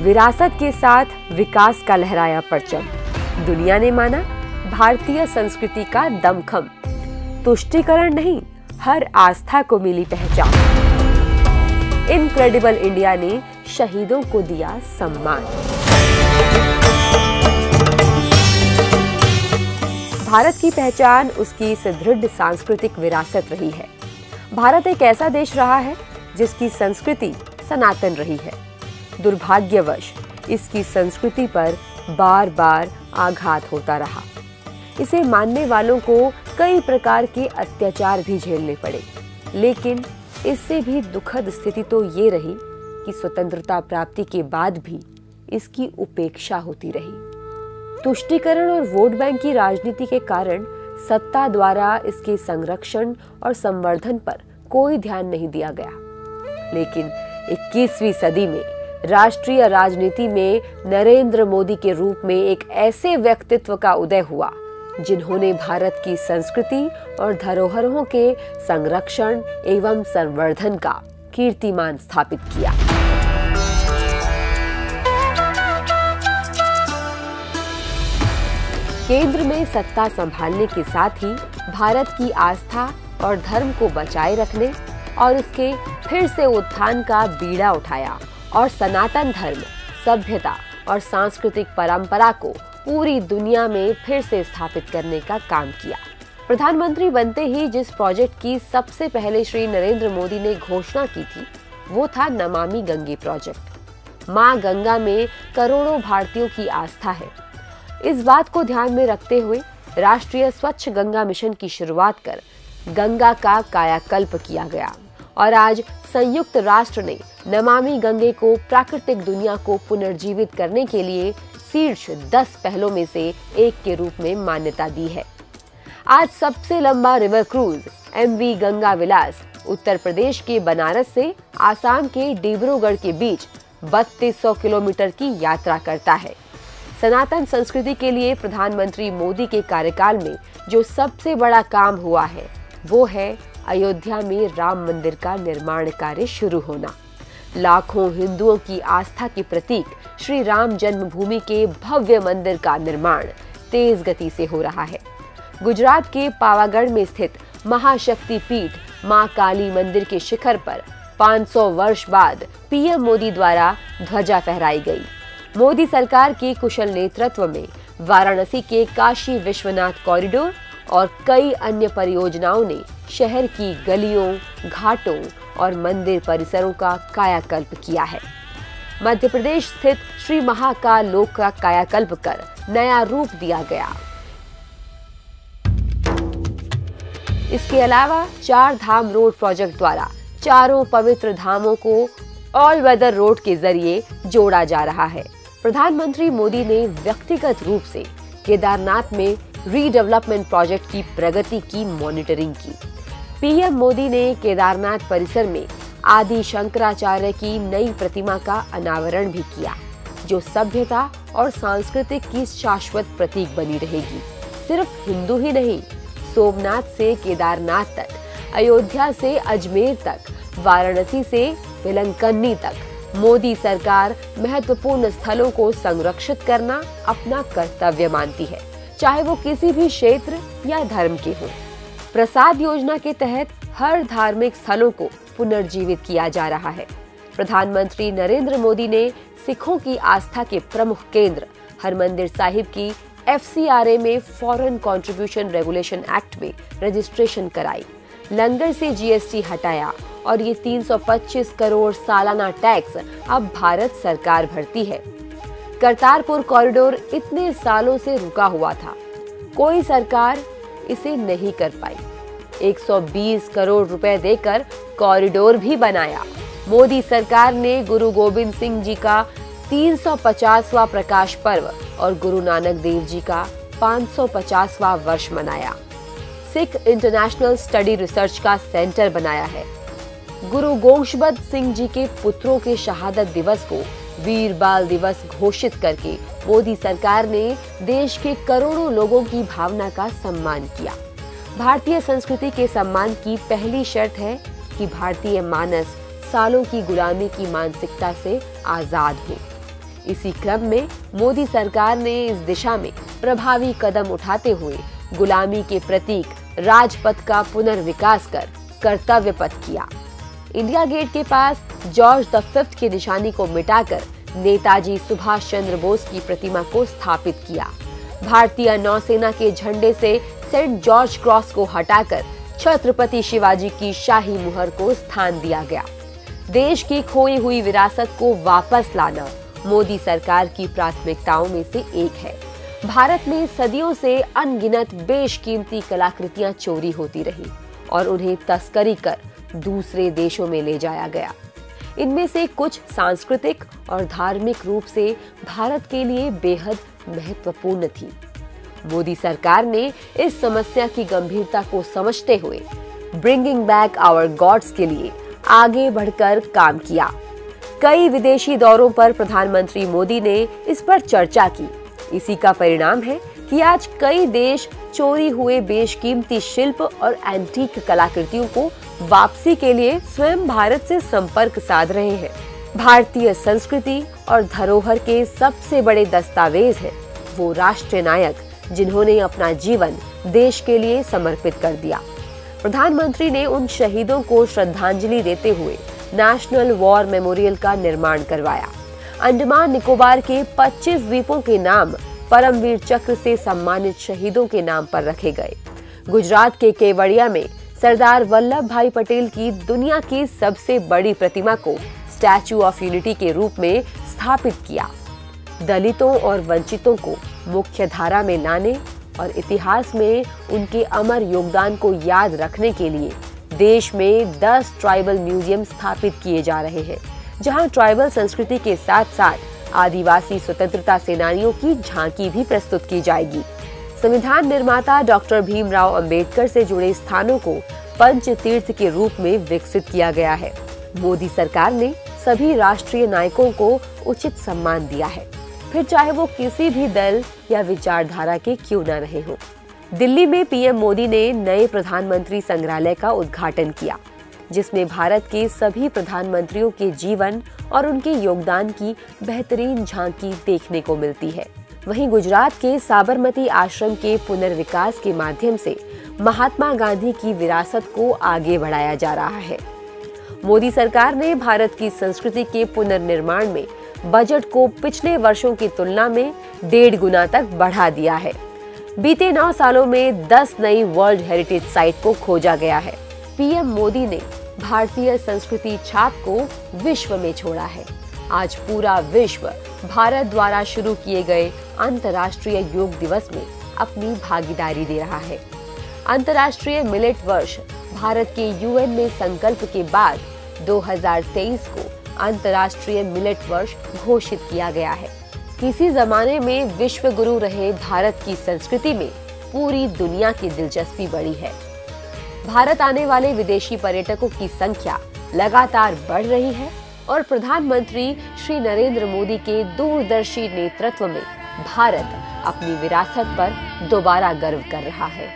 विरासत के साथ विकास का लहराया परचम। दुनिया ने माना भारतीय संस्कृति का दमखम। तुष्टीकरण नहीं, हर आस्था को मिली पहचान। इनक्रेडिबल इंडिया ने शहीदों को दिया सम्मान। भारत की पहचान उसकी सुदृढ़ सांस्कृतिक विरासत रही है। भारत एक ऐसा देश रहा है जिसकी संस्कृति सनातन रही है। दुर्भाग्यवश इसकी संस्कृति पर बार बार आघात होता रहा। इसे मानने वालों को कई प्रकार के अत्याचार भी झेलने पड़े, लेकिन इससे भी दुखद स्थिति तो ये रही कि स्वतंत्रता प्राप्ति के बाद भी इसकी उपेक्षा होती रही। तुष्टीकरण और वोट बैंक की राजनीति के कारण सत्ता द्वारा इसके संरक्षण और संवर्धन पर कोई ध्यान नहीं दिया गया। लेकिन 21वीं सदी में राष्ट्रीय राजनीति में नरेंद्र मोदी के रूप में एक ऐसे व्यक्तित्व का उदय हुआ जिन्होंने भारत की संस्कृति और धरोहरों के संरक्षण एवं संवर्धन का कीर्तिमान स्थापित किया। केंद्र में सत्ता संभालने के साथ ही भारत की आस्था और धर्म को बचाए रखने और उसके फिर से उत्थान का बीड़ा उठाया और सनातन धर्म, सभ्यता और सांस्कृतिक परंपरा को पूरी दुनिया में फिर से स्थापित करने का काम किया। प्रधानमंत्री बनते ही जिस प्रोजेक्ट की सबसे पहले श्री नरेंद्र मोदी ने घोषणा की थी, वो था नमामि गंगे प्रोजेक्ट। मां गंगा में करोड़ों भारतीयों की आस्था है। इस बात को ध्यान में रखते हुए राष्ट्रीय स्वच्छ गंगा मिशन की शुरुआत कर गंगा का कायाकल्प किया गया और आज संयुक्त राष्ट्र ने नमामि गंगे को प्राकृतिक दुनिया को पुनर्जीवित करने के लिए शीर्ष 10 पहलों में से एक के रूप में मान्यता दी है। आज सबसे लंबा रिवर क्रूज MV गंगा विलास उत्तर प्रदेश के बनारस से आसाम के डिब्रूगढ़ के बीच 3200 किलोमीटर की यात्रा करता है। सनातन संस्कृति के लिए प्रधानमंत्री मोदी के कार्यकाल में जो सबसे बड़ा काम हुआ है, वो है अयोध्या में राम मंदिर का निर्माण कार्य शुरू होना। लाखों हिंदुओं की आस्था के प्रतीक श्री राम जन्मभूमि के भव्य मंदिर का निर्माण तेज गति से हो रहा है। गुजरात के पावागढ़ में स्थित महाशक्ति पीठ मां काली मंदिर के शिखर पर 500 वर्ष बाद PM मोदी द्वारा ध्वजा फहराई गई। मोदी सरकार के कुशल नेतृत्व में वाराणसी के काशी विश्वनाथ कॉरिडोर और कई अन्य परियोजनाओं ने शहर की गलियों, घाटों और मंदिर परिसरों का कायाकल्प किया है। मध्य प्रदेश स्थित श्री महाकाल लोक का कायाकल्प कर नया रूप दिया गया। इसके अलावा 4 धाम रोड प्रोजेक्ट द्वारा चारों पवित्र धामों को ऑल वेदर रोड के जरिए जोड़ा जा रहा है। प्रधानमंत्री मोदी ने व्यक्तिगत रूप से केदारनाथ में रीडेवलपमेंट प्रोजेक्ट की प्रगति की मॉनिटरिंग की। PM मोदी ने केदारनाथ परिसर में आदि शंकराचार्य की नई प्रतिमा का अनावरण भी किया, जो सभ्यता और सांस्कृतिक की शाश्वत प्रतीक बनी रहेगी। सिर्फ हिंदू ही नहीं, सोमनाथ से केदारनाथ तक, अयोध्या से अजमेर तक, वाराणसी से वेलंकन्नी तक मोदी सरकार महत्वपूर्ण स्थलों को संरक्षित करना अपना कर्तव्य मानती है, चाहे वो किसी भी क्षेत्र या धर्म के हो। प्रसाद योजना के तहत हर धार्मिक स्थलों को पुनर्जीवित किया जा रहा है। प्रधानमंत्री नरेंद्र मोदी ने सिखों की आस्था के प्रमुख केंद्र हरमंदिर साहिब की FCRA में फॉरेन कंट्रीब्यूशन रेगुलेशन एक्ट में रजिस्ट्रेशन कराई, लंगर से GST हटाया और ये 325 करोड़ सालाना टैक्स अब भारत सरकार भरती है। करतारपुर कॉरिडोर इतने सालों से रुका हुआ था, कोई सरकार इसे नहीं कर पाई। 120 करोड़ रुपए देकर कॉरिडोर भी बनाया। मोदी सरकार ने गुरु गोविंद सिंह जी का 350वां प्रकाश पर्व और गुरु नानक देव जी का 550वां वर्ष मनाया। सिख इंटरनेशनल स्टडी रिसर्च का सेंटर बनाया है। गुरु गोशबद सिंह जी के पुत्रों के शहादत दिवस को वीर बाल दिवस घोषित करके मोदी सरकार ने देश के करोड़ों लोगों की भावना का सम्मान किया। भारतीय संस्कृति के सम्मान की पहली शर्त है कि भारतीय मानस सालों की गुलामी की मानसिकता से आजाद हो। इसी क्रम में मोदी सरकार ने इस दिशा में प्रभावी कदम उठाते हुए गुलामी के प्रतीक राजपथ का पुनर्विकास कर कर्तव्य पथ किया। इंडिया गेट के पास जॉर्ज V की निशानी को मिटाकर नेताजी सुभाष चंद्र बोस की प्रतिमा को स्थापित किया। भारतीय नौसेना के झंडे से सेंट जॉर्ज क्रॉस को हटाकर छत्रपति शिवाजी की शाही मुहर को स्थान दिया गया। देश की खोई हुई विरासत को वापस लाना मोदी सरकार की प्राथमिकताओं में से एक है। भारत में सदियों से अनगिनत बेशकीमती कलाकृतियां चोरी होती रही और उन्हें तस्करी कर दूसरे देशों में ले जाया गया। इनमें से कुछ सांस्कृतिक और धार्मिक रूप से भारत के लिए बेहद महत्वपूर्ण थी। मोदी सरकार ने इस समस्या की गंभीरता को समझते हुए ब्रिंगिंग बैक आवर गॉड्स के लिए आगे बढ़कर काम किया। कई विदेशी दौरों पर प्रधानमंत्री मोदी ने इस पर चर्चा की। इसी का परिणाम है कि आज कई देश चोरी हुए बेशकीमती शिल्प और एंटीक कलाकृतियों को वापसी के लिए स्वयं भारत से संपर्क साध रहे हैं। भारतीय संस्कृति और धरोहर के सबसे बड़े दस्तावेज हैं वो राष्ट्रीय नायक जिन्होंने अपना जीवन देश के लिए समर्पित कर दिया। प्रधानमंत्री ने उन शहीदों को श्रद्धांजलि देते हुए नेशनल वॉर मेमोरियल का निर्माण करवाया। अंडमान निकोबार के 25 द्वीपों के नाम परमवीर चक्र से सम्मानित शहीदों के नाम पर रखे गए। गुजरात के केवड़िया में सरदार वल्लभ भाई पटेल की दुनिया की सबसे बड़ी प्रतिमा को स्टैचू ऑफ यूनिटी के रूप में स्थापित किया। दलितों और वंचितों को मुख्य धारा में लाने और इतिहास में उनके अमर योगदान को याद रखने के लिए देश में 10 ट्राइबल म्यूजियम स्थापित किए जा रहे हैं, जहां ट्राइबल संस्कृति के साथ साथ आदिवासी स्वतंत्रता सेनानियों की झांकी भी प्रस्तुत की जाएगी। संविधान निर्माता डॉक्टर भीमराव अंबेडकर से जुड़े स्थानों को पंच तीर्थ के रूप में विकसित किया गया है। मोदी सरकार ने सभी राष्ट्रीय नायकों को उचित सम्मान दिया है, फिर चाहे वो किसी भी दल या विचारधारा के क्यों न रहे हों। दिल्ली में पीएम मोदी ने नए प्रधानमंत्री संग्रहालय का उद्घाटन किया, जिसमें भारत के सभी प्रधानमंत्रियों के जीवन और उनके योगदान की बेहतरीन झांकी देखने को मिलती है। वहीं गुजरात के साबरमती आश्रम के पुनर्विकास के माध्यम से महात्मा गांधी की विरासत को आगे बढ़ाया जा रहा है। मोदी सरकार ने भारत की संस्कृति के पुनर्निर्माण में बजट को पिछले वर्षों की तुलना में 1.5 गुना तक बढ़ा दिया है। बीते 9 सालों में 10 नई वर्ल्ड हेरिटेज साइट को खोजा गया है। पीएम मोदी ने भारतीय संस्कृति छाप को विश्व में छोड़ा है। आज पूरा विश्व भारत द्वारा शुरू किए गए अंतर्राष्ट्रीय योग दिवस में अपनी भागीदारी दे रहा है। अंतर्राष्ट्रीय मिलेट वर्ष भारत के यूएन में संकल्प के बाद 2023 को अंतर्राष्ट्रीय मिलेट वर्ष घोषित किया गया है। किसी जमाने में विश्व गुरु रहे भारत की संस्कृति में पूरी दुनिया की दिलचस्पी बढ़ी है। भारत आने वाले विदेशी पर्यटकों की संख्या लगातार बढ़ रही है और प्रधानमंत्री श्री नरेंद्र मोदी के दूरदर्शी नेतृत्व में भारत अपनी विरासत पर दोबारा गर्व कर रहा है।